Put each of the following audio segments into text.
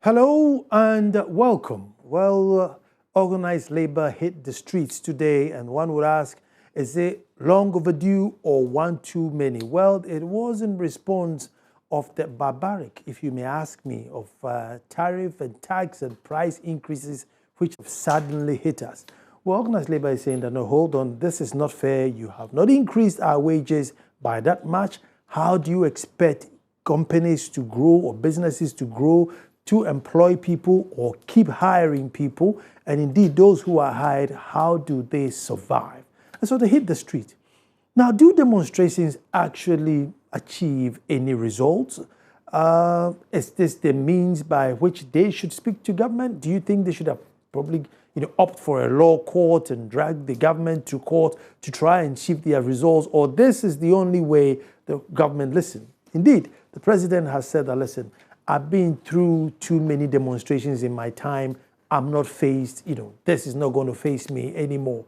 Hello and welcome. Well, organized labor hit the streets today, and one would ask, is it long overdue or one too many? Well, it was in response of the barbaric, if you may ask me, of tariff and tax and price increases which have suddenly hit us. Well, organized labor is saying that, no, hold on, this is not fair. You have not increased our wages by that much. How do you expect companies to grow or businesses to grow, to employ people or keep hiring people? And indeed, those who are hired, how do they survive? And so they hit the street. Now, do demonstrations actually achieve any results? Is this the means by which they should speak to government? Do you think they should have probably opt for a law court and drag the government to court to try and achieve their results? Or this is the only way the government listen? Indeed, the president has said that, listen, I've been through too many demonstrations in my time. I'm not faced, this is not going to face me anymore.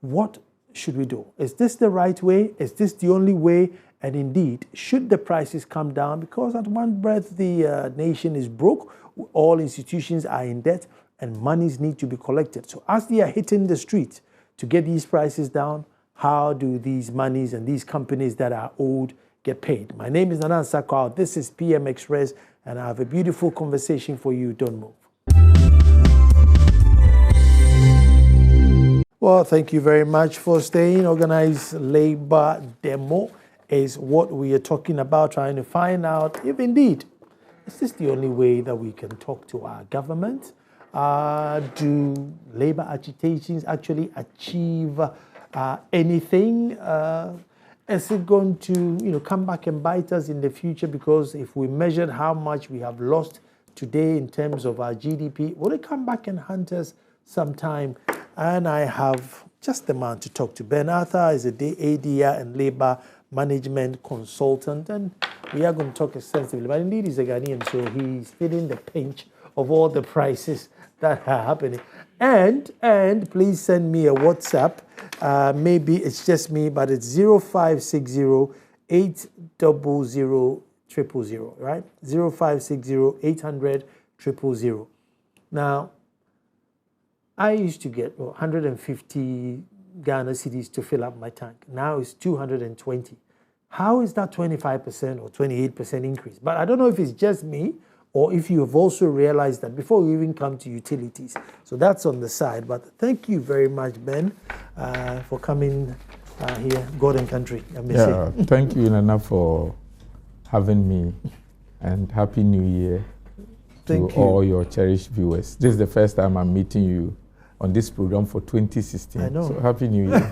What should we do? Is this the right way? Is this the only way? And indeed, should the prices come down? Because at one breath, the nation is broke, all institutions are in debt, and monies need to be collected. So as they are hitting the street to get these prices down, how do these monies and these companies that are owed get paid? My name is Nanan Sakwao. This is PM Express, and I have a beautiful conversation for you. Don't move. Well, thank you very much for staying. Organized labor demo is what we are talking about, trying to find out if indeed, is this the only way that we can talk to our government? Do labor agitations actually achieve anything? Is it going to come back and bite us in the future? Because if we measured how much we have lost today in terms of our GDP, will it come back and hunt us sometime? And I have just the man to talk to. Ben Arthur is a ADR and labor management consultant, and we are going to talk extensively. But indeed, he's a Ghanaian, so he's feeling the pinch of all the prices that are happening. And please send me a WhatsApp. Maybe it's just me, but it's 0560 800 000, right? 0560 800 000. Now, I used to get 150 Ghana cedis to fill up my tank. Now it's 220. How is that 25% or 28% increase? But I don't know if it's just me or if you have also realized that before we even come to utilities. So that's on the side. But thank you very much, Ben, for coming here, God and country. Thank you, Nana, for having me, and Happy New Year to all your cherished viewers. This is the first time I'm meeting you on this program for 2016. I know. So Happy New Year.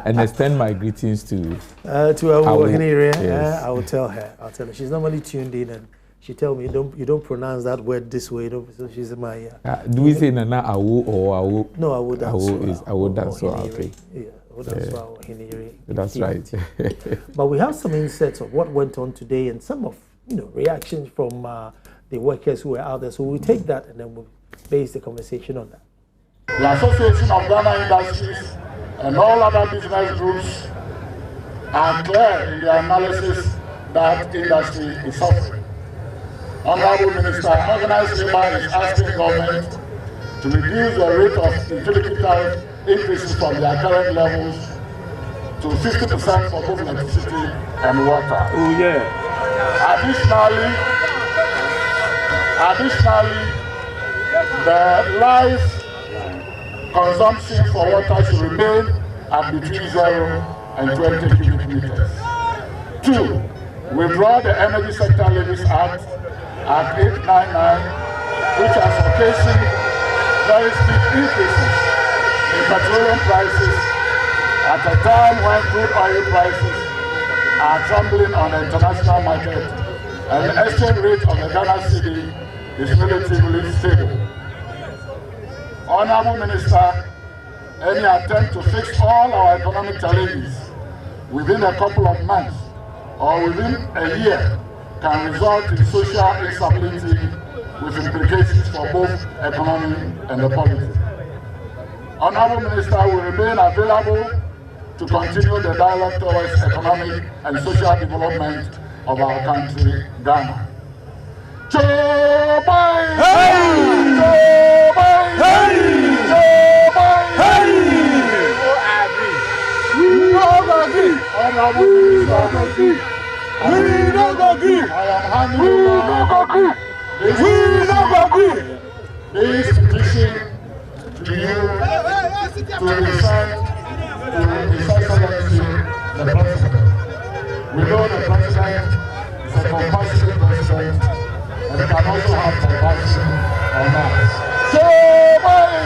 And extend my greetings to our Henry. Yes. I will tell her. She's normally tuned in, and she tell me you don't pronounce that word this way. So she's my. Do we say Nana Awu or Awu? No, Awu dance. Awu is Awu dance. Okay. Yeah, Awu dance. That's right. But we have some insights of what went on today and some of reactions from the workers who were out there. So we'll take that and then we'll base the conversation on that. The Association of Ghana Industries and all other business groups are clear in their analysis that industry is suffering. Honorable Minister, organized labor is asking government to reduce the rate of utility tariff increases from their current levels to 50% for both electricity and water. Oh yeah. Additionally, the live consumption for water should remain at between 0 and 20 cubic meters. 2. Withdraw the Energy Sector Levies Act at 899, which has occasioned very steep increases in petroleum prices at a time when crude oil prices are trembling on the international market and the exchange rate of the Ghana cedi is relatively stable. Honorable Minister, any attempt to fix all our economic challenges within a couple of months or within a year can result in social instability with implications for both economy and the polity. Honorable Minister will remain available to continue the dialogue towards economic and social development of our country, Ghana. Joe Biden! Hey! Joe Biden! Hey! Joe Biden! Hey! We don't agree. Honorable Minister, We don't agree. I am handing over this petition to you to present to His Excellency the President. We know the President is a compassionate President and can also have compassion on us. Joe Biden!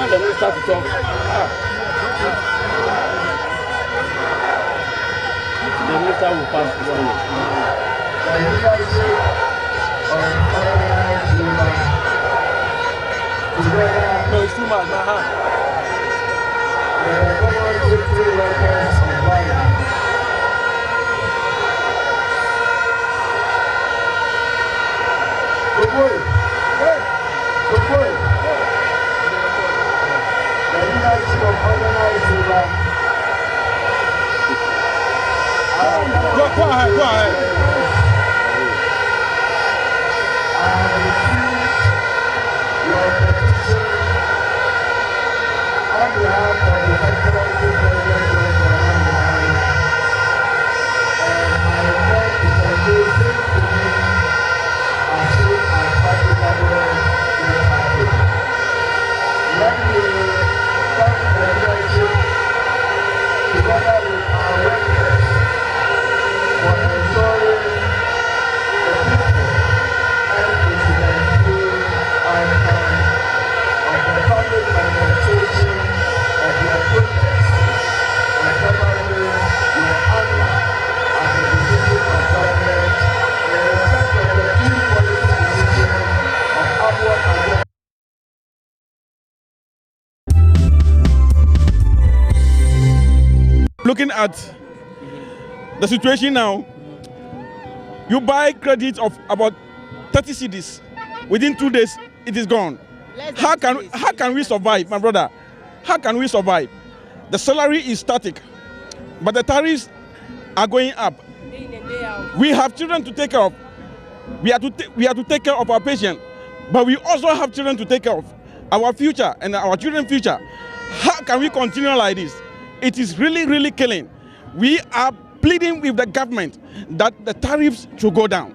The minister to talk. The minister will pass this one. No, it's too much, my hand. Go ahead, go ahead. On behalf of the Excellency President of and my intent is amazing to me as soon as practicable is happening. Let me thank the leadership together with our workers for ensuring the peaceful and incident-free outcome of the public manifestation of their protest and probably your honor as a decision of government in respect of the key policy decision of upward agenda. Looking at the situation now, you buy credit of about 30 cedis. Within 2 days, it is gone. How can we survive, my brother? How can we survive? The salary is static, but the tariffs are going up. We have children to take care of. We have to take care of our patients, but we also have children to take care of. Our future and our children's future. How can we continue like this? It is really, really killing. We are pleading with the government that the tariffs should go down.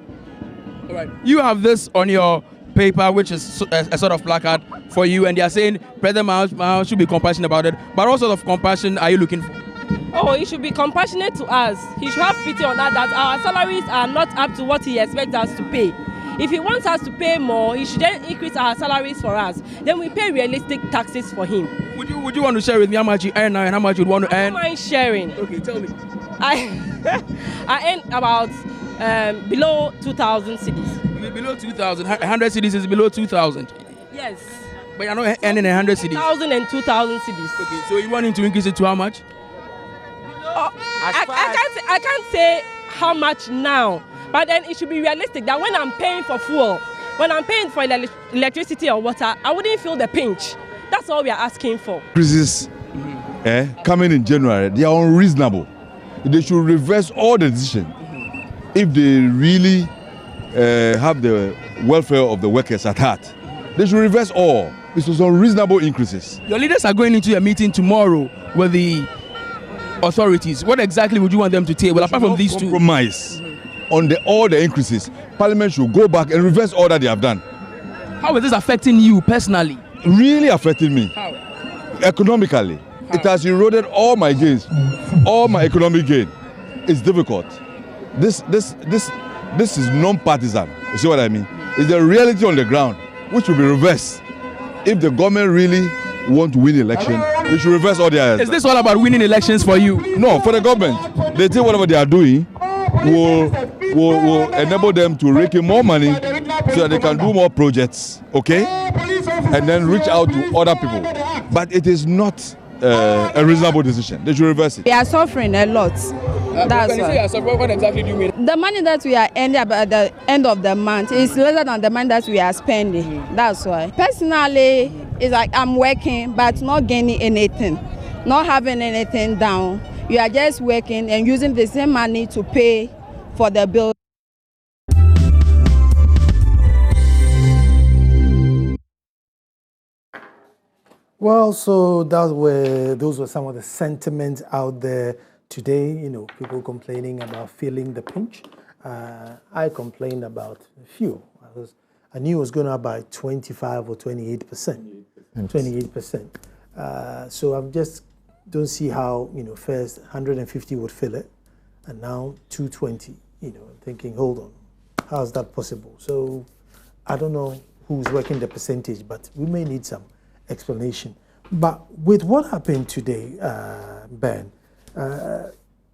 All right. You have this on your paper, which is a sort of placard for you, and they are saying President Mahama should be compassionate about it. But what sort of compassion are you looking for? Oh, he should be compassionate to us. He should have pity on us that our salaries are not up to what he expects us to pay. If he wants us to pay more, he should then increase our salaries for us. Then we pay realistic taxes for him. Would you want to share with me how much you earn now and how much you would want to earn? I don't mind sharing. Okay, tell me. I earn about below 2,000 cedis. Below 2,000. 100 cedis is below 2,000. Yes. But you're not earning 100 cedis. 1,000 and 2,000 cedis. Okay, so you want him to increase it to how much? I can't say how much now, but then it should be realistic that when I'm paying for fuel, when I'm paying for electricity or water, I wouldn't feel the pinch. That's all we are asking for. Increases coming in January, they are unreasonable. They should reverse all the decisions if they really have the welfare of the workers at heart. They should reverse all. This was unreasonable increases. Your leaders are going into a meeting tomorrow with the authorities. What exactly would you want them to take? Well, apart from these two. Compromise on all the increases. Parliament should go back and reverse all that they have done. How is this affecting you personally? Really affecting me. How? Economically. How? It has eroded all my gains, all my economic gain. It's difficult. This is non-partisan. You see what I mean? It's the reality on the ground, which will be reversed. If the government really want to win election, they should reverse all their. Is this all about winning elections for you? No, for the government. They think whatever they are doing will enable them to rake in more money so that they can do more projects, okay? And then reach out to other people. But it is not a reasonable decision. They should reverse it. They are suffering a lot. That's when you say you're what exactly do you mean? The money that we are earning at the end of the month is lesser than the money that we are spending. That's why. Personally, it's like I'm working but not gaining anything, not having anything down. You are just working and using the same money to pay for the bill. Well, so those were some of the sentiments out there today. You know, people complaining about feeling the pinch. I complained about fuel. I knew it was going up by 25 or 28%. 28%. So I just don't see how, you know, first 150 would fill it, and now 220. You know, I'm thinking, hold on, how is that possible? So I don't know who's working the percentage, but we may need some explanation. But with what happened today, Ben,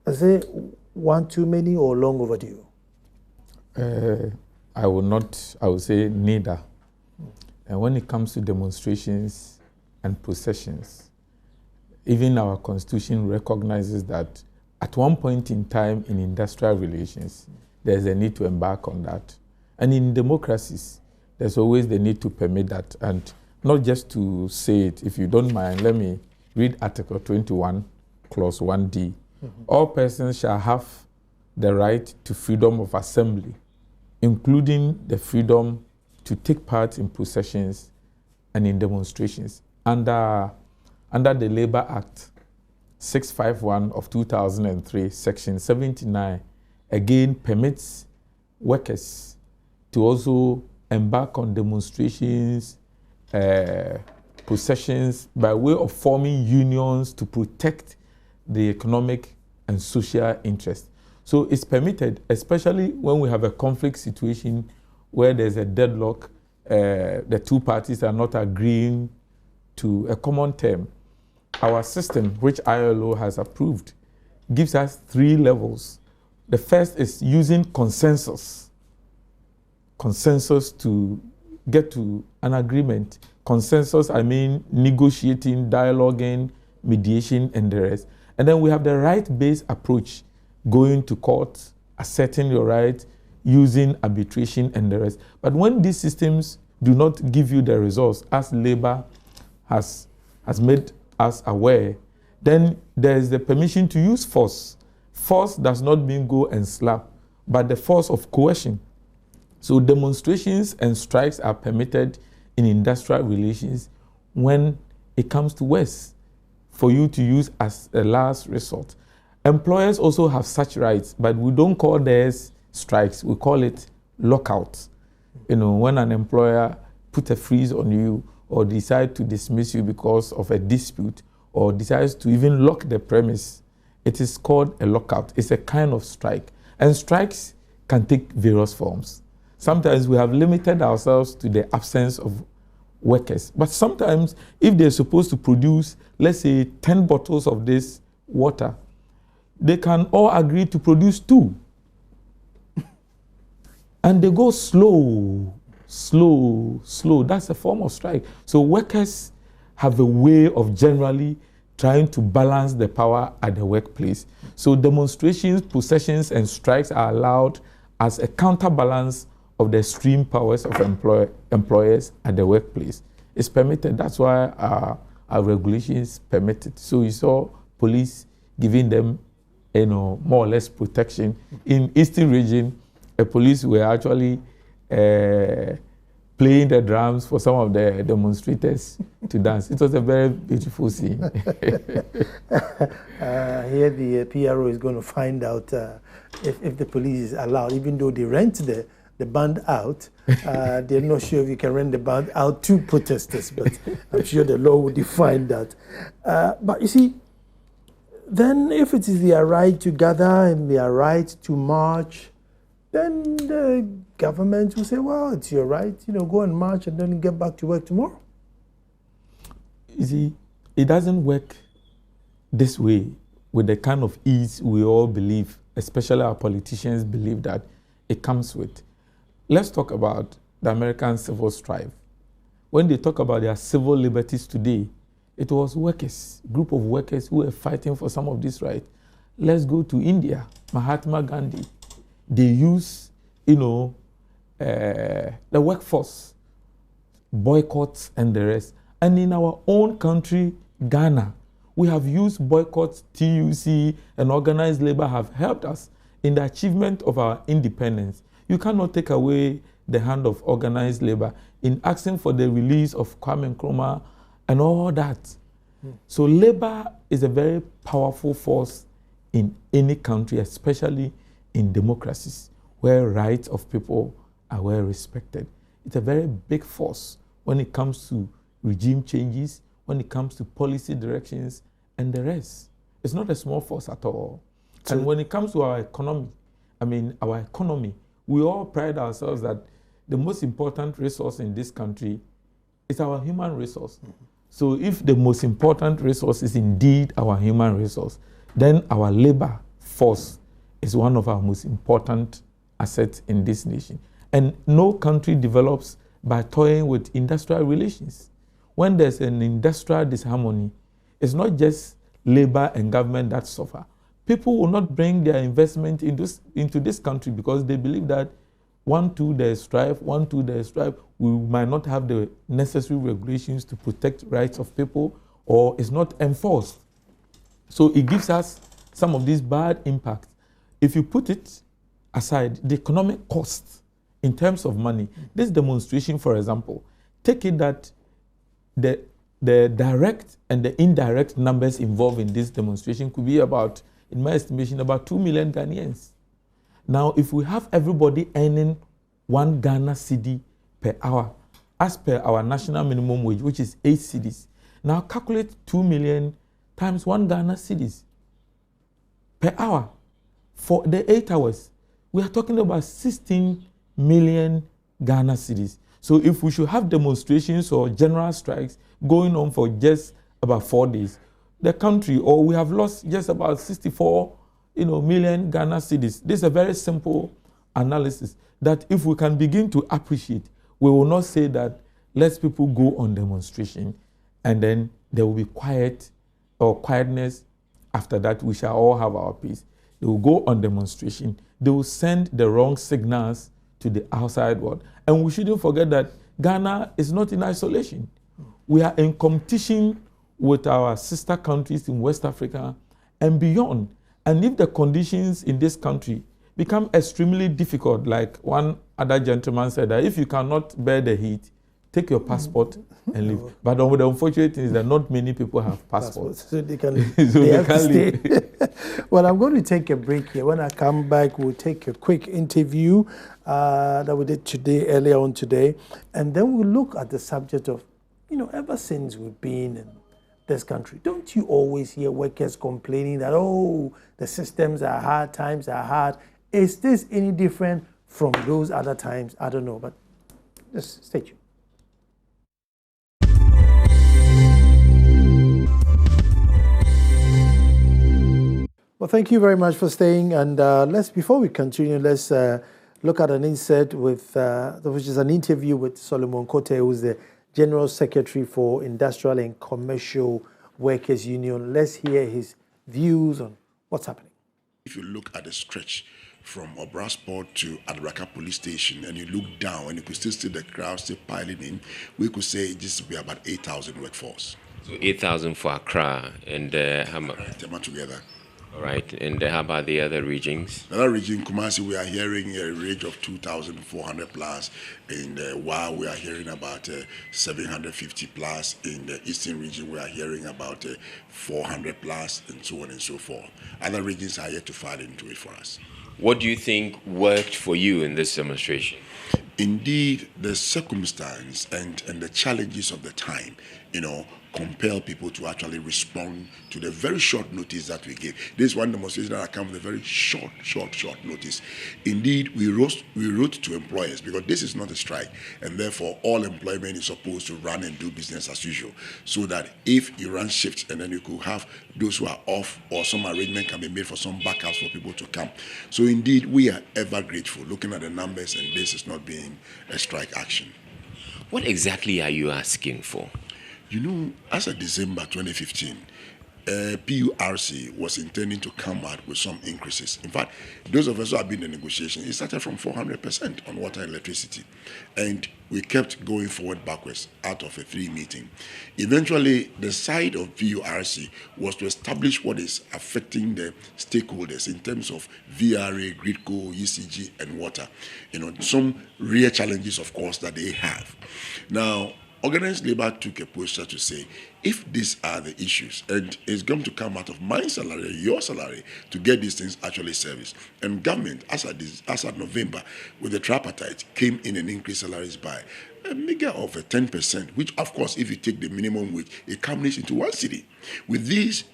is it one too many or long overdue? I would say neither. And when it comes to demonstrations and processions, even our constitution recognizes that at one point in time in industrial relations, there's a need to embark on that. And in democracies, there's always the need to permit that. And not just to say it, if you don't mind, let me read Article 21, Clause 1D. All persons shall have the right to freedom of assembly, including the freedom to take part in processions and in demonstrations. Under the Labour Act 651 of 2003, Section 79, again permits workers to also embark on demonstrations, processions by way of forming unions to protect the economic and social interest. So it's permitted, especially when we have a conflict situation where there's a deadlock, the two parties are not agreeing to a common term. Our system, which ILO has approved, gives us 3 levels. The first is using consensus to get to an agreement. Consensus, I mean negotiating, dialoguing, mediation, and the rest. And then we have the right-based approach, going to court, asserting your right, using arbitration, and the rest. But when these systems do not give you the results, as Labour has made us aware, then there is the permission to use force. Force does not mean go and slap, but the force of coercion. So demonstrations and strikes are permitted in industrial relations when it comes to worse, for you to use as a last resort. Employers also have such rights, but we don't call theirs strikes, we call it lockouts. You know, when an employer put a freeze on you or decide to dismiss you because of a dispute or decides to even lock the premise, it is called a lockout. It's a kind of strike. And strikes can take various forms. Sometimes we have limited ourselves to the absence of workers. But sometimes if they're supposed to produce, let's say 10 bottles of this water, they can all agree to produce 2. And they go slow. That's a form of strike. So workers have a way of generally trying to balance the power at the workplace. So demonstrations, processions, and strikes are allowed as a counterbalance of the extreme powers of employers at the workplace. It's permitted. That's why our regulations permit it. So you saw police giving them, you know, more or less protection. In Eastern region, the police were actually playing the drums for some of the demonstrators to dance. It was a very beautiful scene. Here the PRO is going to find out if the police is allowed, even though they rent the band out. They're not sure if you can rent the band out to protesters, but I'm sure the law will define that. But you see, then if it is their right to gather and their right to march, then the government will say, well, it's your right, you know, go and march and then get back to work tomorrow. You see, it doesn't work this way with the kind of ease we all believe, especially our politicians believe that it comes with. Let's talk about the American civil strife. When they talk about their civil liberties today, it was workers, group of workers who were fighting for some of these rights. Let's go to India, Mahatma Gandhi. They use, the workforce, boycotts and the rest. And in our own country, Ghana, we have used boycotts, TUC, and organized labor have helped us in the achievement of our independence. You cannot take away the hand of organized labor in asking for the release of Kwame Nkrumah and all that. So labor is a very powerful force in any country, especially in democracies, where rights of people are well respected. It's a very big force when it comes to regime changes, when it comes to policy directions, and the rest. It's not a small force at all. So, and when it comes to our economy, we all pride ourselves that the most important resource in this country is our human resource. So if the most important resource is indeed our human resource, then our labor force is one of our most important assets in this nation. And no country develops by toying with industrial relations. When there's an industrial disharmony, it's not just labor and government that suffer. People will not bring their investment into this country because they believe that there's strife, we might not have the necessary regulations to protect rights of people, or it's not enforced. So it gives us some of these bad impacts. If you put it aside, the economic cost in terms of money, this demonstration, for example, take it that the direct and the indirect numbers involved in this demonstration could be about, in my estimation, about 2 million Ghanaians. Now, if we have everybody earning 1 Ghana cedi per hour, as per our national minimum wage, which is 8 cedis, now calculate 2 million times 1 Ghana cedis per hour for the 8 hours. We are talking about 16 million Ghana cedis. So if we should have demonstrations or general strikes going on for just about 4 days, the country, or we have lost just about 64 million Ghana cedis. This is a very simple analysis that if we can begin to appreciate, we will not say that let people go on demonstration and then there will be quietness. After that, we shall all have our peace. They will go on demonstration. They will send the wrong signals to the outside world. And we shouldn't forget that Ghana is not in isolation. We are in competition with our sister countries in West Africa and beyond. And if the conditions in this country become extremely difficult, like one other gentleman said, that if you cannot bear the heat, take your passport and leave. But the unfortunate thing is that not many people have passports. So they can leave. They have to stay. Well, I'm going to take a break here. When I come back, we'll take a quick interview that we did earlier on today. And then we'll look at the subject of, ever since we've been in this country, don't you always hear workers complaining that, the systems are hard, times are hard? Is this any different from those other times? I don't know, but just stay tuned. Well, thank you very much for staying. And before we continue, let's look at an insert which is an interview with Solomon Kote, who's the General Secretary for Industrial and Commercial Workers Union. Let's hear his views on what's happening. If you look at the stretch from Obrasport to Adraka Police Station and you look down and you could still see the crowd still piling in, we could say this will be about 8,000 workforce. So 8,000 for Accra and Tema together. All right, and how about the other regions? Another region, Kumasi, we are hearing a range of 2,400 plus. In Wa, we are hearing about 750 plus. In the eastern region, we are hearing about 400 plus, and so on and so forth. Other regions are yet to fall into it for us. What do you think worked for you in this demonstration? Indeed, the circumstance and the challenges of the time, compel people to actually respond to the very short notice that we gave. This one demonstration that came with a very short notice. Indeed, we wrote to employers because this is not a strike, and therefore all employment is supposed to run and do business as usual. So that if you run shifts and then you could have those who are off, or some arrangement can be made for some backups for people to come. So indeed, we are ever grateful looking at the numbers, and this is not being a strike action. What exactly are you asking for? As of December 2015, PURC was intending to come out with some increases. In fact, those of us who have been in negotiation, it started from 400% on water and electricity. And we kept going forward backwards out of a 3 meeting. Eventually, the side of PURC was to establish what is affecting the stakeholders in terms of VRA, GRIDCO, ECG, and water. Some real challenges, of course, that they have. Now, Organized Labor took a posture to say, if these are the issues, and it's going to come out of my salary, your salary, to get these things actually serviced. And government, as at November, with the tripartite, came in and increased salaries by a meager of 10%, which, of course, if you take the minimum wage, it culminates into 1 cedi. With these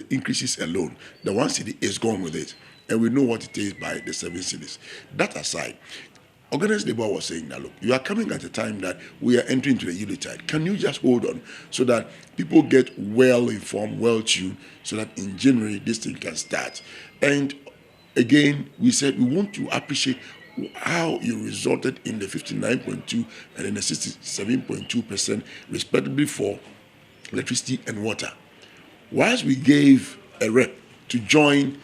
increases alone, the 1 cedi is gone with it. And we know what it is by the 7 cedis. That aside, Organized Labor was saying that, look, you are coming at a time that we are entering into the Yuletide. Can you just hold on so that people get well informed, well tuned, so that in January this thing can start? And again, we said we want to appreciate how you resulted in the 59.2 and in the 67.2% respectively for electricity and water. Whilst we gave a rep to join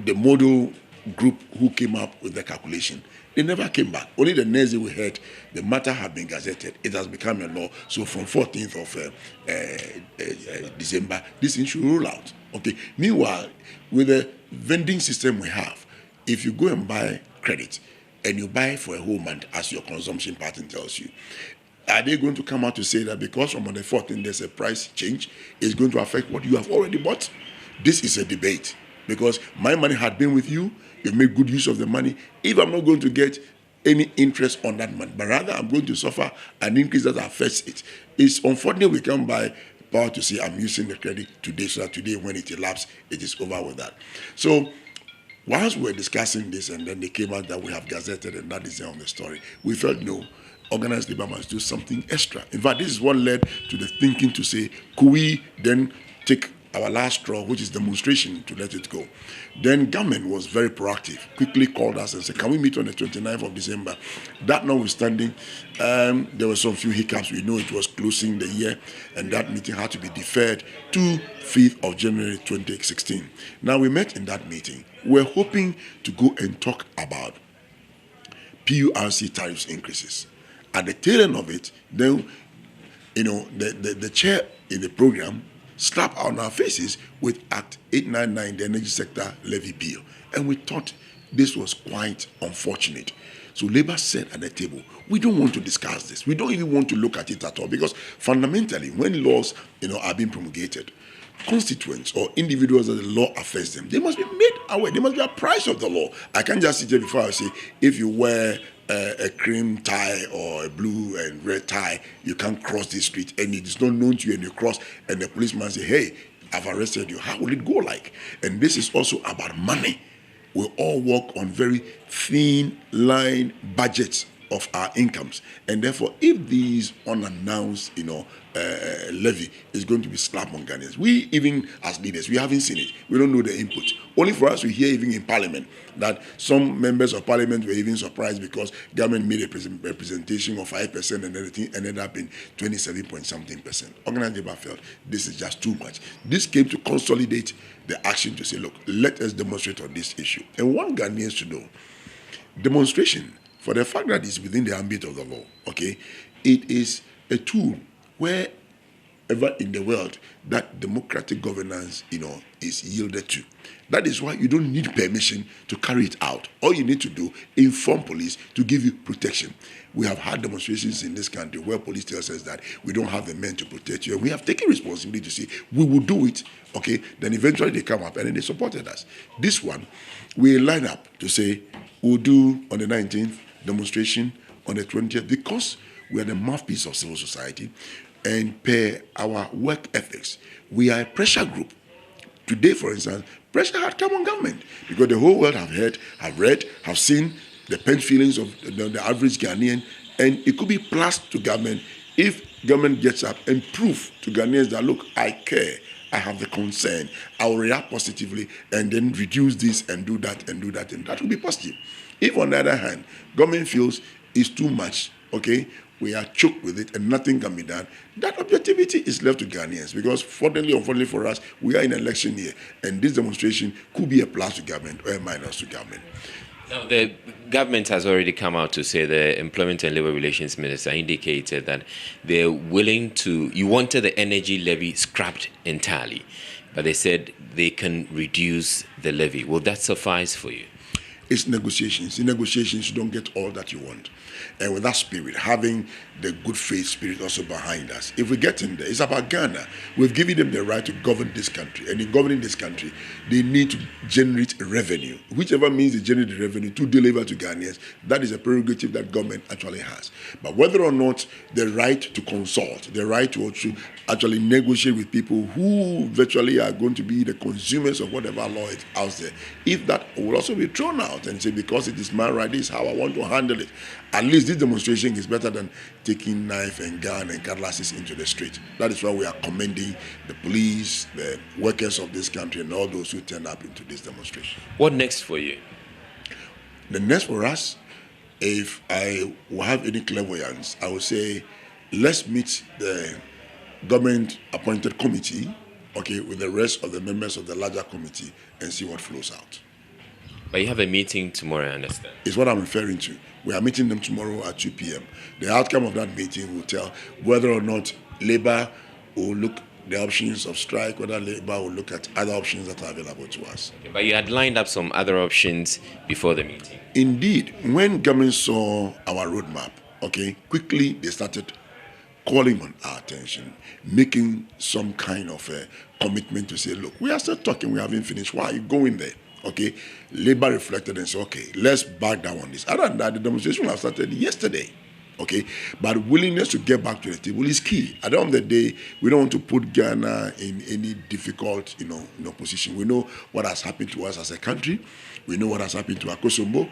the model group who came up with the calculation, they never came back. Only the next day we heard the matter had been gazetted. It has become a law. So from 14th of December, this thing should roll out. Okay. Meanwhile, with the vending system we have, if you go and buy credit and you buy for a whole month as your consumption pattern tells you, are they going to come out to say that because from on the 14th there's a price change, it's going to affect what you have already bought? This is a debate because my money had been with you. You've made good use of the money. If I'm not going to get any interest on that money, but rather I'm going to suffer an increase that affects it, it's unfortunate we can't buy power to say I'm using the credit today, so that today when it elapses, it is over with that. So whilst we were discussing this and then they came out that we have gazetted and that is the end of the story, we felt no, Organized Labor must do something extra. In fact, this is what led to the thinking to say, could we then take our last straw, which is demonstration, to let it go? Then government was very proactive, quickly called us and said, can we meet on the 29th of December? That notwithstanding, there were some few hiccups. We know it was closing the year, and that meeting had to be deferred to 5th of January 2016. Now, we met in that meeting. We're hoping to go and talk about PURC tariffs increases. At the tail end of it, then, the chair in the program slap on our faces with Act 899, the Energy Sector Levy Bill. And we thought this was quite unfortunate. So Labour said at the table, we don't want to discuss this. We don't even want to look at it at all, because fundamentally, when laws are being promulgated, constituents or individuals that the law affects them, they must be made aware. They must be apprised of the law. I can't just sit here before I say, if you wear a cream tie or a blue and red tie, you can't cross the street, and it is not known to you, and you cross, and the policeman say, hey, I've arrested you. How will it go like? And this is also about money. We all work on very thin line budgets of our incomes, and therefore, if these unannounced, levy is going to be slapped on Ghanaians, we even as leaders, we haven't seen it. We don't know the input. Only for us to hear, even in Parliament, that some members of Parliament were even surprised because government made a representation of 5% and everything ended up in 27-point-something%. Organized Labor felt this is just too much. This came to consolidate the action to say, look, let us demonstrate on this issue. And one Ghanaians to know, demonstration, for the fact that it's within the ambit of the law, okay, it is a tool wherever in the world that democratic governance, is yielded to. That is why you don't need permission to carry it out. All you need to do, inform police to give you protection. We have had demonstrations in this country where police tells us that we don't have the men to protect you, and we have taken responsibility to say we will do it, okay? Then eventually they come up and then they supported us. This one, we line up to say we'll do on the 19th, demonstration on the 20th, because we are the mouthpiece of civil society, and per our work ethics, we are a pressure group. Today, for instance, pressure had come on government because the whole world have heard, have read, have seen the pent feelings of the average Ghanaian, and it could be plus to government if government gets up and prove to Ghanaians that, look, I care, I have the concern, I will react positively and then reduce this and do that and do that, and that will be positive. If, on the other hand, government feels it's too much, okay, we are choked with it and nothing can be done, that objectivity is left to Ghanaians. Because fortunately, unfortunately for us, we are in election year, and this demonstration could be a plus to government or a minus to government. Now, the government has already come out to say, the Employment and Labour Relations Minister indicated that they're willing to, you wanted the energy levy scrapped entirely, but they said they can reduce the levy. Will that suffice for you? It's negotiations. In negotiations, you don't get all that you want. And with that spirit, having the good faith spirit also behind us, if we get in there, it's about Ghana. We've given them the right to govern this country. And in governing this country, they need to generate revenue. Whichever means they generate the revenue to deliver to Ghanaians, that is a prerogative that government actually has. But whether or not the right to consult, the right to actually negotiate with people who virtually are going to be the consumers of whatever law is out there, if that will also be thrown out and say, because it is my right, this is how I want to handle it. At least this demonstration is better than taking knife and gun and cutlasses into the street. That is why we are commending the police, the workers of this country, and all those who turn up into this demonstration. What next for you? The next for us, if I will have any clairvoyance, I would say, let's meet the government-appointed committee, okay, with the rest of the members of the larger committee and see what flows out. But you have a meeting tomorrow, I understand. Is what I'm referring to. We are meeting them tomorrow at 2 p.m. The outcome of that meeting will tell whether or not Labour will look the options of strike, whether Labour will look at other options that are available to us. Okay, but you had lined up some other options before the meeting. Indeed, when government saw our roadmap, okay, quickly they started calling on our attention, making some kind of a commitment to say, look, we are still talking, we haven't finished. Why are you going there? Okay, Labour reflected and said, okay, let's back down on this. Other than that, the demonstration have started yesterday. Okay, but willingness to get back to the table is key. At the end of the day, we don't want to put Ghana in any difficult, position. We know what has happened to us as a country. We know what has happened to Akosombo.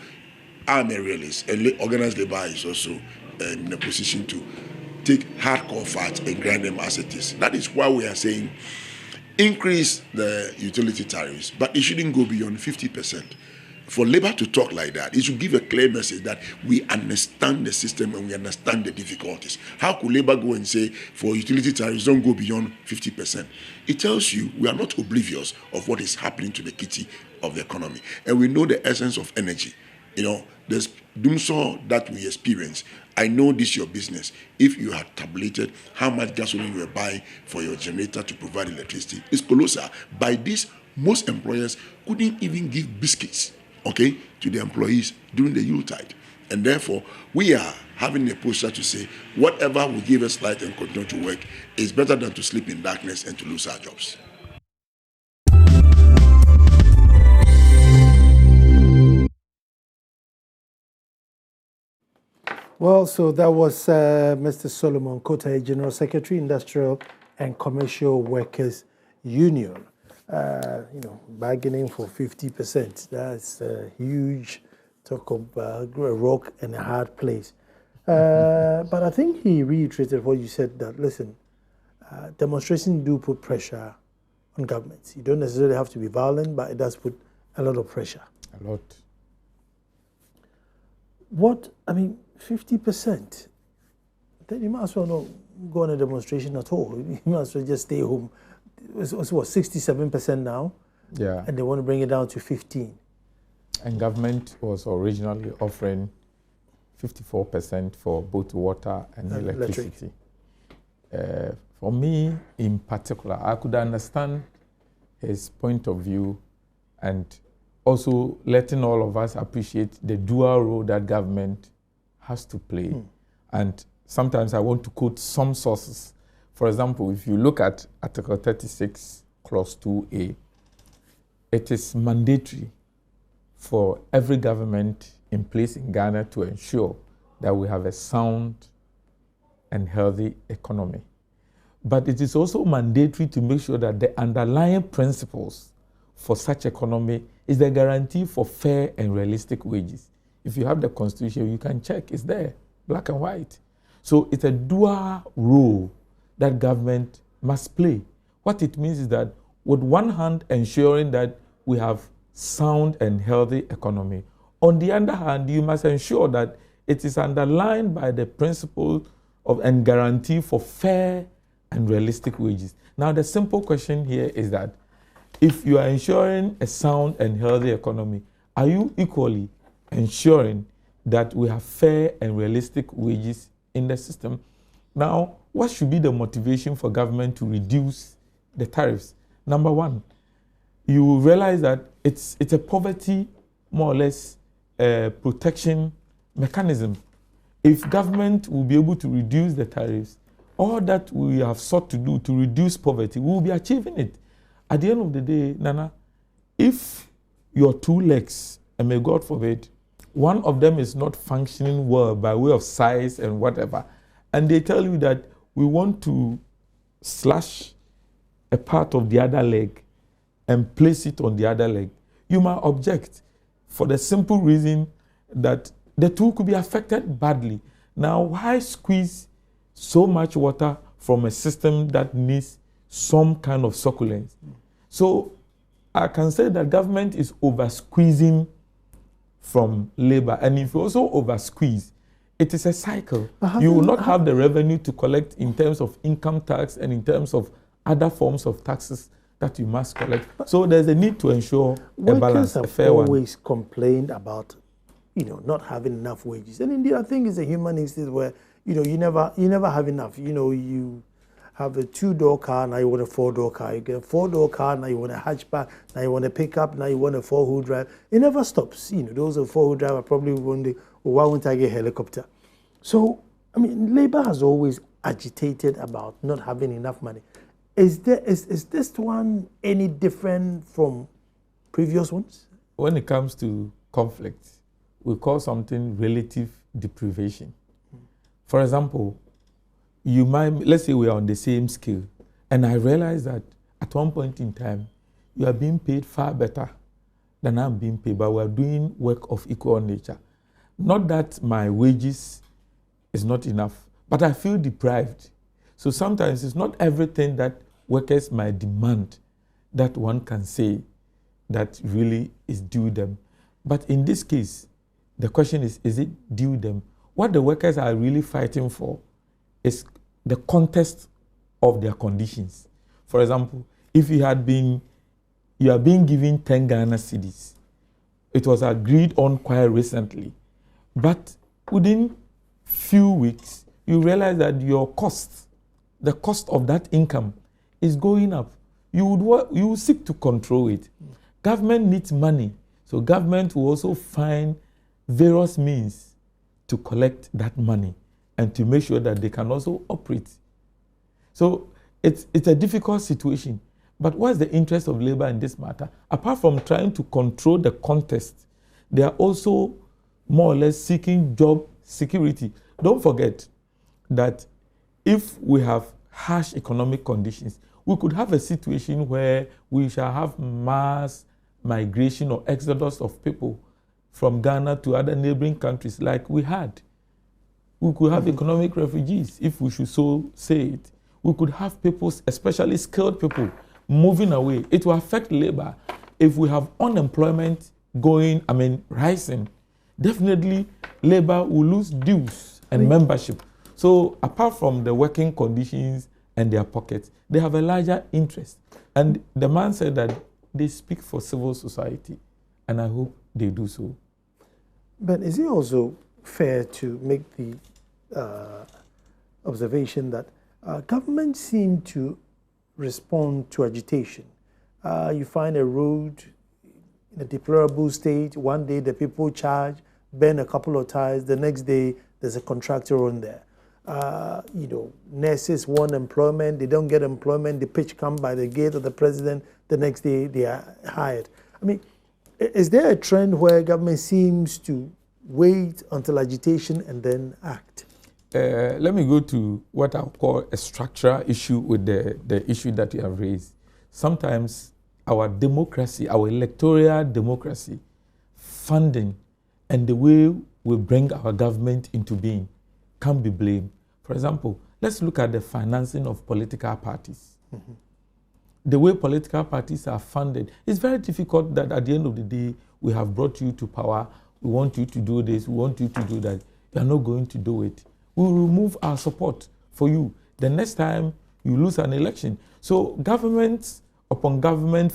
I'm a realist, and organized labor is also in a position to take hardcore fights and grind them as it is. That is why we are saying increase the utility tariffs, but it shouldn't go beyond 50%. For Labour to talk like that, it should give a clear message that we understand the system and we understand the difficulties. How could Labour go and say, for utility tariffs, don't go beyond 50%? It tells you we are not oblivious of what is happening to the kitty of the economy. And we know the essence of energy. There's doomsaw that we experience. I know this is your business. If you had tabulated how much gasoline you were buying for your generator to provide electricity, it's colossal. By this, most employers couldn't even give biscuits, okay, to the employees during the Yuletide. And therefore, we are having a posture to say, whatever will give us light and continue to work is better than to sleep in darkness and to lose our jobs. Well, so that was Mr. Solomon Kotai, General Secretary, Industrial and Commercial Workers Union. Bargaining for 50%. That's a huge talk of a rock and a hard place. But I think he reiterated what you said, that, listen, demonstrations do put pressure on governments. You don't necessarily have to be violent, but it does put a lot of pressure. A lot. 50%. Then you might as well not go on a demonstration at all. You might as well just stay home. It's what, 67% now? Yeah. And they want to bring it down to 15%. And government was originally offering 54% for both water and electricity. For me, in particular, I could understand his point of view and also letting all of us appreciate the dual role that government has to play. And sometimes I want to quote some sources. For example, if you look at Article 36, Clause 2A, it is mandatory for every government in place in Ghana to ensure that we have a sound and healthy economy. But it is also mandatory to make sure that the underlying principles for such economy is the guarantee for fair and realistic wages. If you have the Constitution, you can check. It's there, black and white. So it's a dual role that government must play. What it means is that with one hand ensuring that we have sound and healthy economy, on the other hand, you must ensure that it is underlined by the principle and guarantee for fair and realistic wages. Now, the simple question here is that if you are ensuring a sound and healthy economy, are you equally ensuring that we have fair and realistic wages in the system? Now, what should be the motivation for government to reduce the tariffs? Number one, you will realize that it's a poverty, more or less, protection mechanism. If government will be able to reduce the tariffs, all that we have sought to do to reduce poverty, we will be achieving it. At the end of the day, Nana, if your two legs, and may God forbid, one of them is not functioning well by way of size and whatever, and they tell you that we want to slash a part of the other leg and place it on the other leg, you might object for the simple reason that the two could be affected badly. Now, why squeeze so much water from a system that needs some kind of succulence? So I can say that government is over squeezing from labor. And if you also over squeeze, it is a cycle. You will not have the revenue to collect in terms of income tax and in terms of other forms of taxes that you must collect. So there's a need to ensure a balance, a fair one. Workers have always complained about, not having enough wages. And indeed, I think it's a human instinct where, you never have enough. You have a 2-door car, now you want a 4-door car. You get a 4-door car, now you want a hatchback, now you want a pickup, now you want a 4-wheel drive. It never stops. Those are 4-wheel drive are probably wondering, well, why won't I get a helicopter? So, labor has always agitated about not having enough money. Is this one any different from previous ones? When it comes to conflict, we call something relative deprivation. For example, let's say we are on the same scale, and I realize that at one point in time, you are being paid far better than I'm being paid, but we are doing work of equal nature. Not that my wages is not enough, but I feel deprived. So sometimes it's not everything that workers might demand that one can say that really is due them. But in this case, the question is it due them? What the workers are really fighting for is the context of their conditions. For example, if you are being given 10 Ghana cedis, it was agreed on quite recently, but within few weeks, you realize that your cost, the cost of that income is going up. You would seek to control it. Government needs money, so government will also find various means to collect that money and to make sure that they can also operate. So it's a difficult situation. But what's the interest of labor in this matter? Apart from trying to control the context, they are also more or less seeking job security. Don't forget that if we have harsh economic conditions, we could have a situation where we shall have mass migration or exodus of people from Ghana to other neighboring countries like we had. We could have economic refugees, if we should so say it. We could have people, especially skilled people, moving away. It will affect labor. If we have unemployment rising, definitely labor will lose dues and membership. So apart from the working conditions and their pockets, they have a larger interest. And the man said that they speak for civil society, and I hope they do so. But is it also fair to make the observation that government seem to respond to agitation? You find a road in a deplorable state, one day the people charge, burn a couple of tires, the next day there's a contractor on there. Nurses want employment, they don't get employment, the pitch come by the gate of the president, the next day they are hired. Is there a trend where government seems to wait until agitation and then act? Let me go to what I call a structural issue with the issue that you have raised. Sometimes our democracy, our electoral democracy, funding, and the way we bring our government into being can be blamed. For example, let's look at the financing of political parties. Mm-hmm. The way political parties are funded, it's very difficult that at the end of the day, we have brought you to power, we want you to do this, we want you to do that. You are not going to do it. we will remove our support for you the next time you lose an election. So governments upon government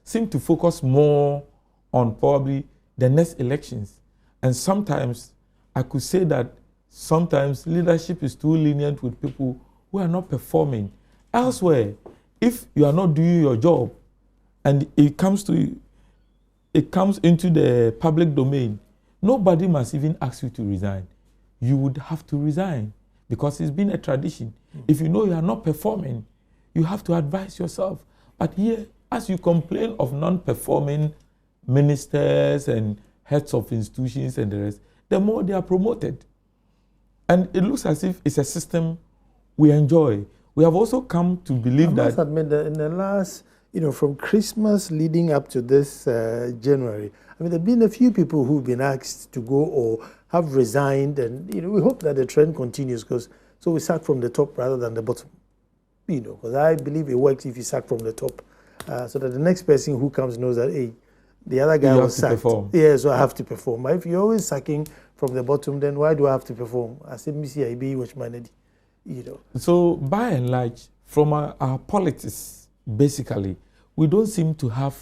seem to focus more on probably the next elections. And sometimes I could say that sometimes leadership is too lenient with people who are not performing. Elsewhere, if you are not doing your job and it comes into the public domain, nobody must even ask you to resign. You would have to resign because it's been a tradition. If you know you are not performing, you have to advise yourself. But here, as you complain of non-performing ministers and heads of institutions and the rest, the more they are promoted. And it looks as if it's a system we enjoy. We have also come to believe that... I must admit that in the last, from Christmas leading up to this January, there have been a few people who've been asked to go or have resigned, and we hope that the trend continues, so we sack from the top rather than the bottom. Because I believe it works if you sack from the top, so that the next person who comes knows that, hey, the other guy was sacked. Yeah, so I have to perform. But if you're always sacking from the bottom, then why do I have to perform? I said, Missy, I be which man, So by and large, from our politics, basically, we don't seem to have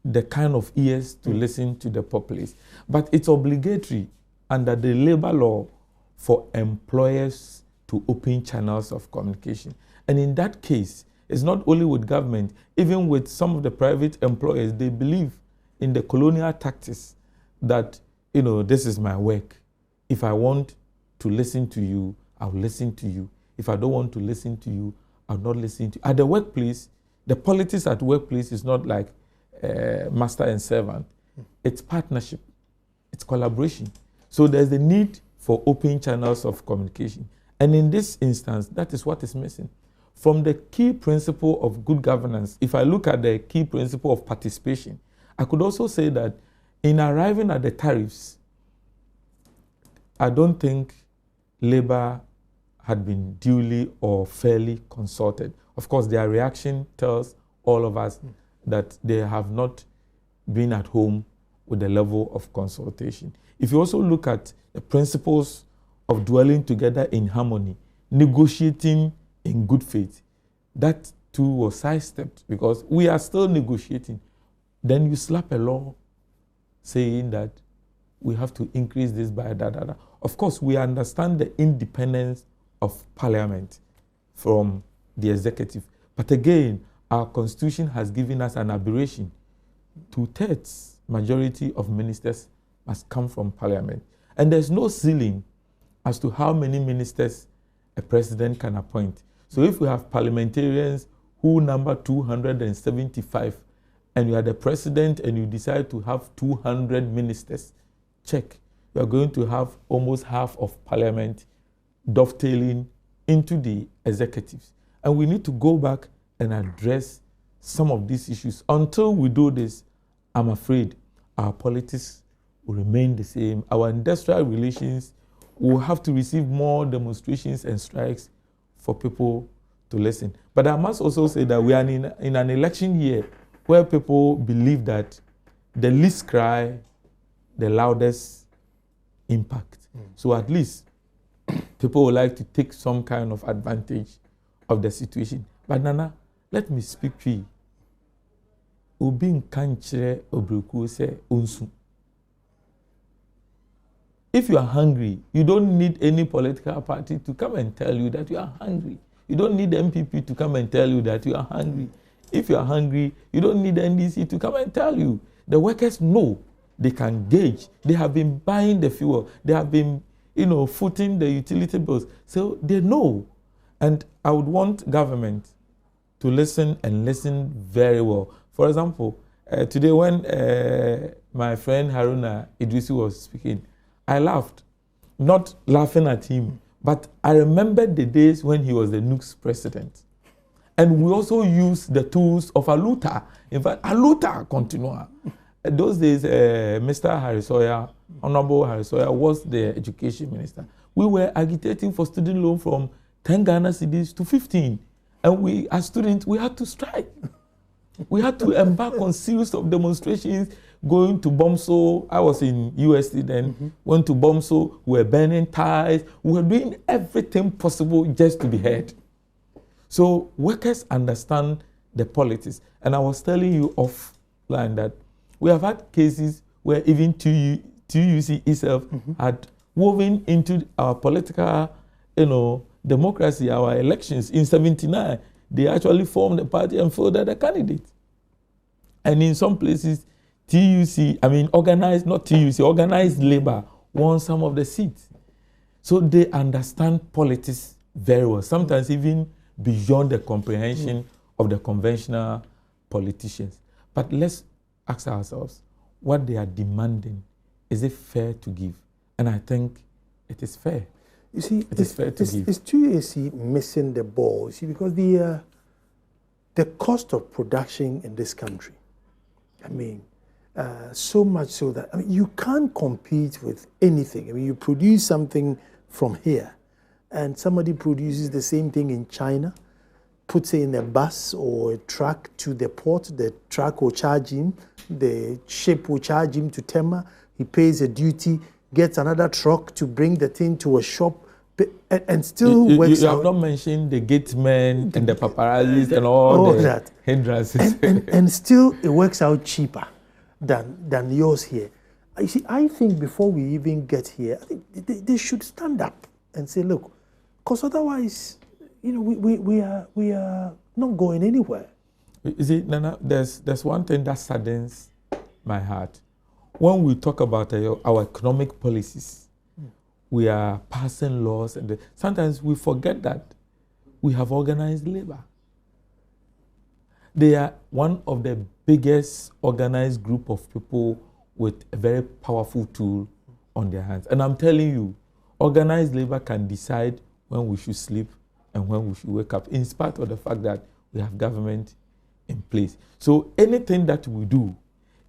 the kind of ears to listen to the populace. But it's obligatory under the labor law for employers to open channels of communication. And in that case, it's not only with government, even with some of the private employers, they believe in the colonial tactics that, this is my work. If I want to listen to you, I'll listen to you. If I don't want to listen to you, I'll not listen to you. At the workplace, the politics at workplace is not like master and servant. It's partnership. It's collaboration. So there's the need for open channels of communication. And in this instance, that is what is missing. From the key principle of good governance, if I look at the key principle of participation, I could also say that in arriving at the tariffs, I don't think Labour had been duly or fairly consulted. Of course, their reaction tells all of us that they have not been at home with the level of consultation. If you also look at the principles of dwelling together in harmony, negotiating in good faith, that too was sidestepped because we are still negotiating. Then you slap a law saying that we have to increase this by da. Of course, we understand the independence of Parliament from the executive. But again, our constitution has given us an aberration. 2/3 majority of ministers must come from Parliament. And there's no ceiling as to how many ministers a president can appoint. So if we have parliamentarians who number 275, and you are the president and you decide to have 200 ministers, check. You are going to have almost half of Parliament dovetailing into the executives. And we need to go back and address some of these issues. Until we do this, I'm afraid our politics will remain the same. Our industrial relations will have to receive more demonstrations and strikes for people to listen. But I must also say that we are in an election year where people believe that the least cry, the loudest impact. So at least people would like to take some kind of advantage of the situation. But Nana, let me speak to you. Obi nkanchire obreku se onsu. If you are hungry, you don't need any political party to come and tell you that you are hungry. You don't need MPP to come and tell you that you are hungry. If you are hungry, you don't need NDC to come and tell you. The workers know they can gauge. They have been buying the fuel. They have been, footing the utility bills. So they know. And I would want government to listen and listen very well. For example, today when my friend Haruna Idrisi was speaking, I laughed. Not laughing at him, but I remembered the days when he was the NUC's president. And we also used the tools of Aluta. In fact, Aluta continua. Those days, Mr. Harisoya, Honorable Harisoya, was the education minister. We were agitating for student loan from 10 Ghana cedis to 15. And we, as students, we had to strike. We had to embark on series of demonstrations, going to Bomso. I was in USD then, went to Bomso, we were burning ties, we were doing everything possible just to be heard. So workers understand the politics. And I was telling you offline that we have had cases where even TUC itself had woven into our political, democracy, our elections. In 1979, they actually formed a party and fielded a candidate. And in some places, organized labor won some of the seats. So they understand politics very well, sometimes even beyond the comprehension of the conventional politicians. But let's ask ourselves, what they are demanding, is it fair to give? And I think it is fair. You see, it is fair to give. Is TUC missing the ball? You see, because the cost of production in this country, so much so that you can't compete with anything. You produce something from here, and somebody produces the same thing in China, puts it in a bus or a truck to the port. The truck will charge him, the ship will charge him to Tema. He pays a duty, gets another truck to bring the thing to a shop, and still works you out. have not mentioned the gate men and the paparazzis and all that hindrances. And still it works out cheaper than yours here. You see, I think before we even get here, I think they should stand up and say, look, because otherwise, we are not going anywhere. You see, Nana, there's one thing that saddens my heart. When we talk about our economic policies, we are passing laws, and sometimes we forget that we have organized labor. They are one of the biggest organized group of people with a very powerful tool on their hands. And I'm telling you, organized labor can decide when we should sleep and when we should wake up, in spite of the fact that we have government in place. So anything that we do,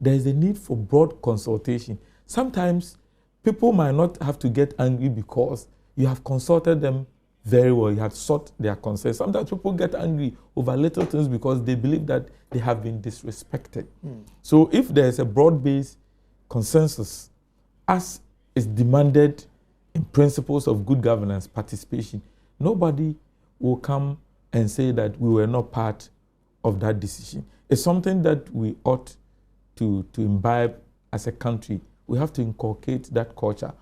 there is a need for broad consultation. Sometimes people might not have to get angry because you have consulted them very well, you have sought their consent. Sometimes people get angry over little things because they believe that they have been disrespected. So if there's a broad-based consensus, as is demanded in principles of good governance, participation, nobody will come and say that we were not part of that decision. It's something that we ought to imbibe as a country. We have to inculcate that culture,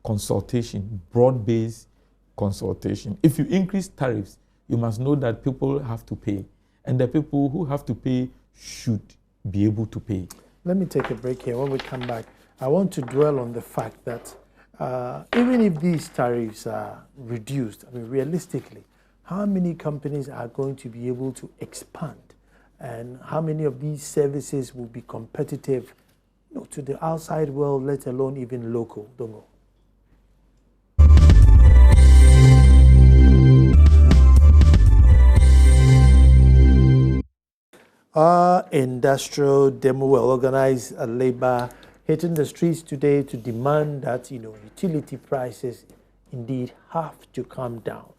consultation, broad-based consultation. If you increase tariffs, you must know that people have to pay, and the people who have to pay should be able to pay. Let me take a break here. When we come back, I want to dwell on the fact that even if these tariffs are reduced, realistically, how many companies are going to be able to expand, and how many of these services will be competitive to the outside world, let alone even local? Don't know. Industrial demo, organized labor hitting the streets today to demand that utility prices indeed have to come down.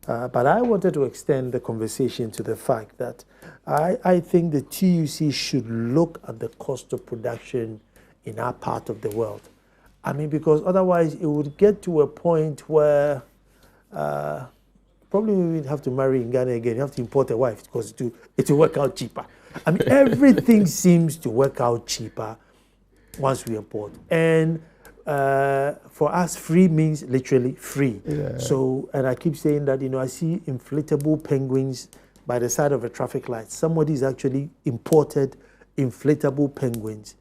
But I wanted to extend the conversation to the fact that I think the TUC should look at the cost of production in our part of the world. Because otherwise it would get to a point where probably we would have to marry in Ghana again. You have to import a wife because it will work out cheaper. Everything seems to work out cheaper once we import. And for us, free means literally free. Yeah. So, and I keep saying that, I see inflatable penguins by the side of a traffic light. Somebody's actually imported inflatable penguins,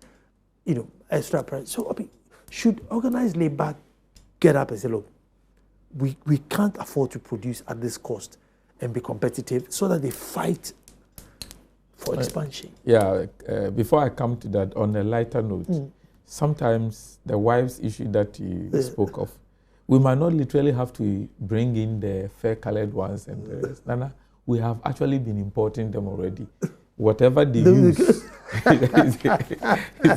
extra price. So, should organized labor get up and say, look, we can't afford to produce at this cost and be competitive, so that they fight for expansion? Before I come to that, on a lighter note, sometimes the wives issue that you spoke of, we might not literally have to bring in the fair-colored ones and the rest. Nana, we have actually been importing them already. Whatever they use is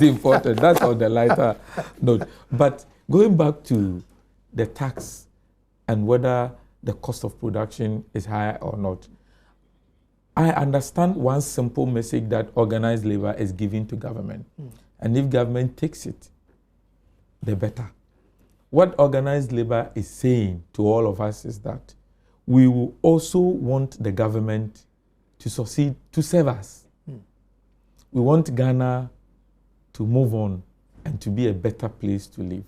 important. That's on the lighter note. But going back to the tax and whether the cost of production is higher or not, I understand one simple message that organized labor is giving to government. And if government takes it, the better. What organized labor is saying to all of us is that we will also want the government to succeed, to serve us. We want Ghana to move on and to be a better place to live.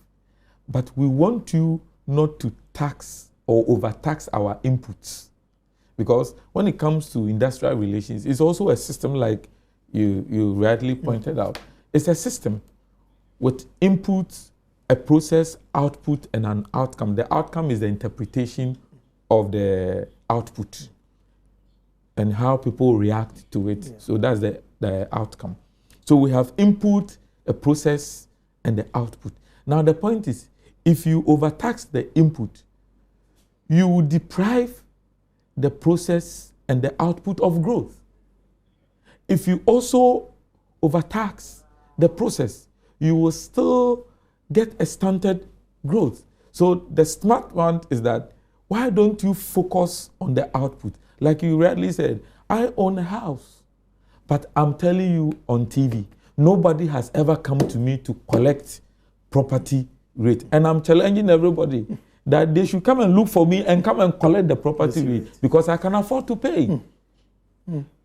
But we want you not to tax or overtax our inputs. Because when it comes to industrial relations, it's also a system like you rightly pointed out. It's a system with inputs, a process, output, and an outcome. The outcome is the interpretation of the output and how people react to it. So that's the outcome. So we have input, a process, and the output. Now the point is, if you overtax the input, you will deprive the process and the output of growth. If you also overtax the process, you will still get a stunted growth. So the smart one is that, why don't you focus on the output? Like you rightly said, I own a house, but I'm telling you on TV, nobody has ever come to me to collect property rate. And I'm challenging everybody that they should come and look for me and come and collect the property rate because I can afford to pay.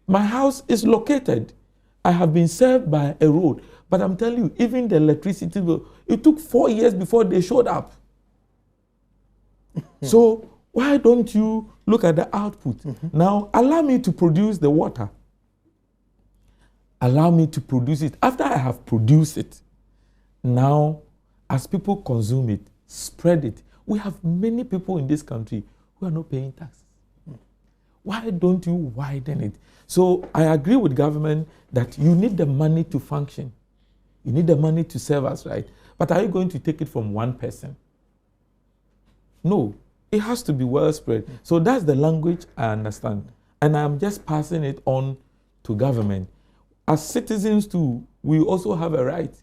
My house is located. I have been served by a road. But I'm telling you, even the electricity bill, it took 4 years before they showed up. So why don't you look at the output? Now, allow me to produce the water. Allow me to produce it. After I have produced it, now, as people consume it, spread it. We have many people in this country who are not paying taxes. Why don't you widen it? So I agree with government that you need the money to function. You need the money to serve us, right? But are you going to take it from one person? No, it has to be well spread. So that's the language I understand. And I'm just passing it on to government. As citizens too, we also have a right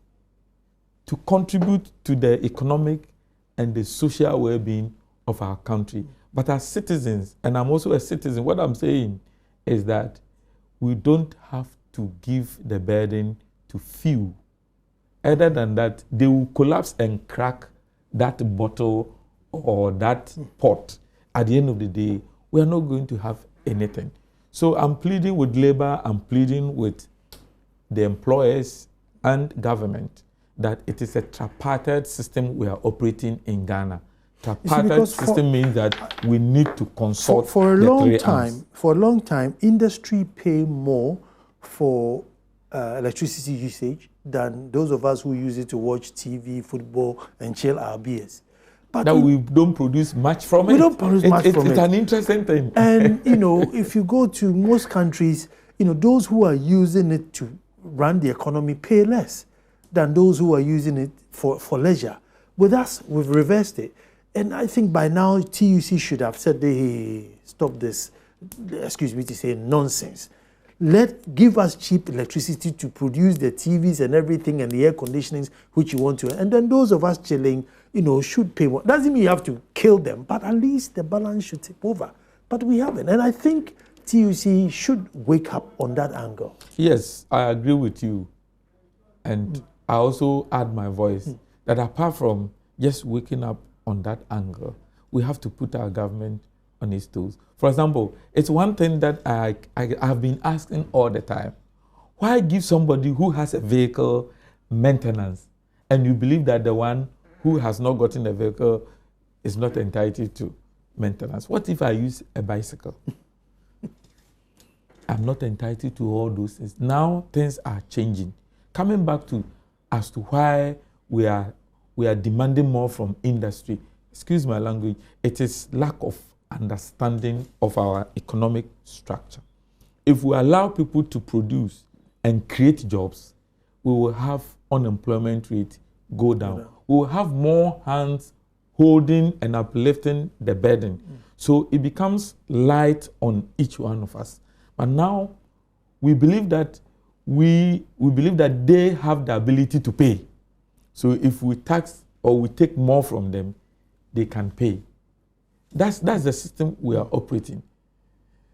to contribute to the economic and the social well-being of our country. But as citizens, and I'm also a citizen, what I'm saying is that we don't have to give the burden to few. Other than that, they will collapse and crack that bottle or that pot. At the end of the day, we are not going to have anything. So I'm pleading with labor, I'm pleading with the employers and government that it is a tripartite system we are operating in Ghana. Tripartite system means that we need to consult for a the long three time. arms. For a long time, industry pay more for electricity usage than those of us who use it to watch TV, football, and chill our beers. But that we don't produce much from it. We don't produce much from it. It's an interesting thing. And, if you go to most countries, those who are using it to run the economy pay less than those who are using it for leisure. With us, we've reversed it. And I think by now, TUC should have said, hey, stop this, excuse me to say, nonsense. Give us cheap electricity to produce the TVs and everything and the air conditionings which you want to. And then those of us chilling, should pay more. Doesn't mean you have to kill them, but at least the balance should tip over. But we haven't. And I think TUC should wake up on that angle. Yes, I agree with you. And I also add my voice that apart from just waking up on that angle, we have to put our government on its toes. For example, it's one thing that I have been asking all the time. Why give somebody who has a vehicle maintenance and you believe that the one who has not gotten a vehicle is not entitled to maintenance? What if I use a bicycle? I'm not entitled to all those things. Now things are changing. Coming back to as to why we are demanding more from industry. Excuse my language. It is lack of understanding of our economic structure. If we allow people to produce and create jobs, we will have unemployment rate go down. We will have more hands holding and uplifting the burden. So it becomes light on each one of us. But now we believe that we believe that they have the ability to pay. So if we tax or we take more from them, they can pay. That's the system we are operating.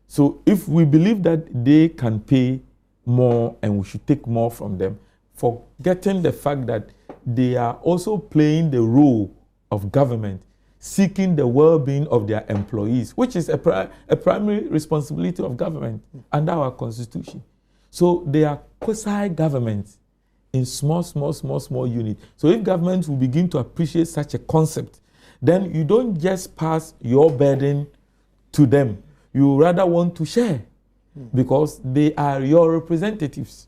So if we believe that they can pay more and we should take more from them, forgetting the fact that they are also playing the role of government, seeking the well-being of their employees, which is a primary responsibility of government under our constitution. So they are quasi-governments in small units. So if governments will begin to appreciate such a concept, then you don't just pass your burden to them. You rather want to share because they are your representatives.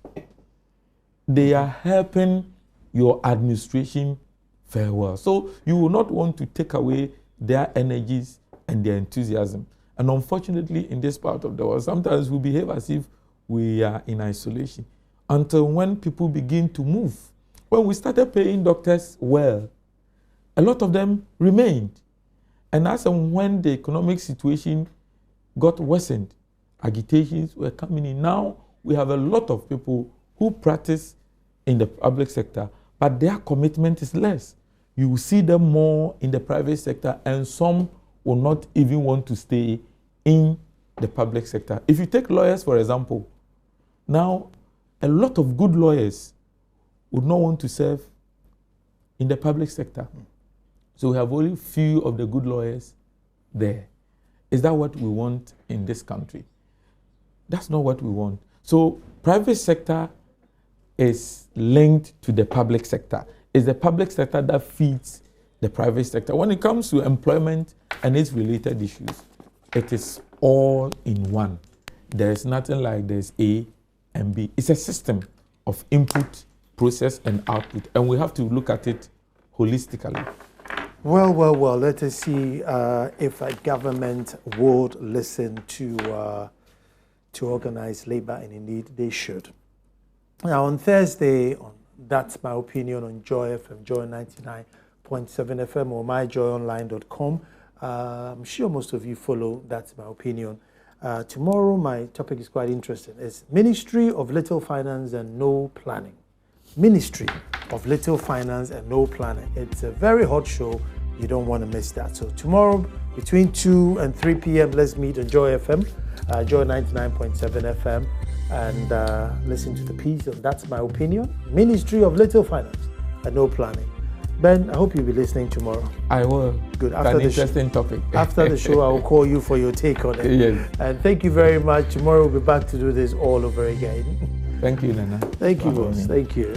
They are helping your administration fare well. So you will not want to take away their energies and their enthusiasm. And unfortunately, in this part of the world, sometimes we behave as if we are in isolation until when people begin to move. When we started paying doctors well, a lot of them remained. And as and when the economic situation got worsened, agitations were coming in. Now we have a lot of people who practice in the public sector, but their commitment is less. You will see them more in the private sector, and some will not even want to stay in the public sector. If you take lawyers, for example, now a lot of good lawyers would not want to serve in the public sector. So we have only few of the good lawyers there. Is that what we want in this country? That's not what we want. So private sector is linked to the public sector. It's the public sector that feeds the private sector. When it comes to employment and its related issues, it is all in one. There is nothing like there's A and B. It's a system of input, process, and output. And we have to look at it holistically. Well, let us see if a government would listen to organized labor, and indeed they should. Now, on Thursday, That's My Opinion on Joy FM, Joy 99.7 FM, or myjoyonline.com. I'm sure most of you follow That's My Opinion. Tomorrow, my topic is quite interesting. It's Ministry of Little Finance and No Planning. Ministry of Little Finance and No Planning. It's a very hot show. You don't want to miss that. So tomorrow, between 2 and 3 p.m., let's meet on Joy FM, Joy 99.7 FM, and listen to the piece of That's My Opinion, Ministry of Little Finance and No Planning. Ben, I hope you'll be listening tomorrow. I will. Good. After an interesting topic. After the show, I will call you for your take on it. Yes. And thank you very much. Tomorrow we'll be back to do this all over again. Thank you, Nana. Thank you, boss. Thank you.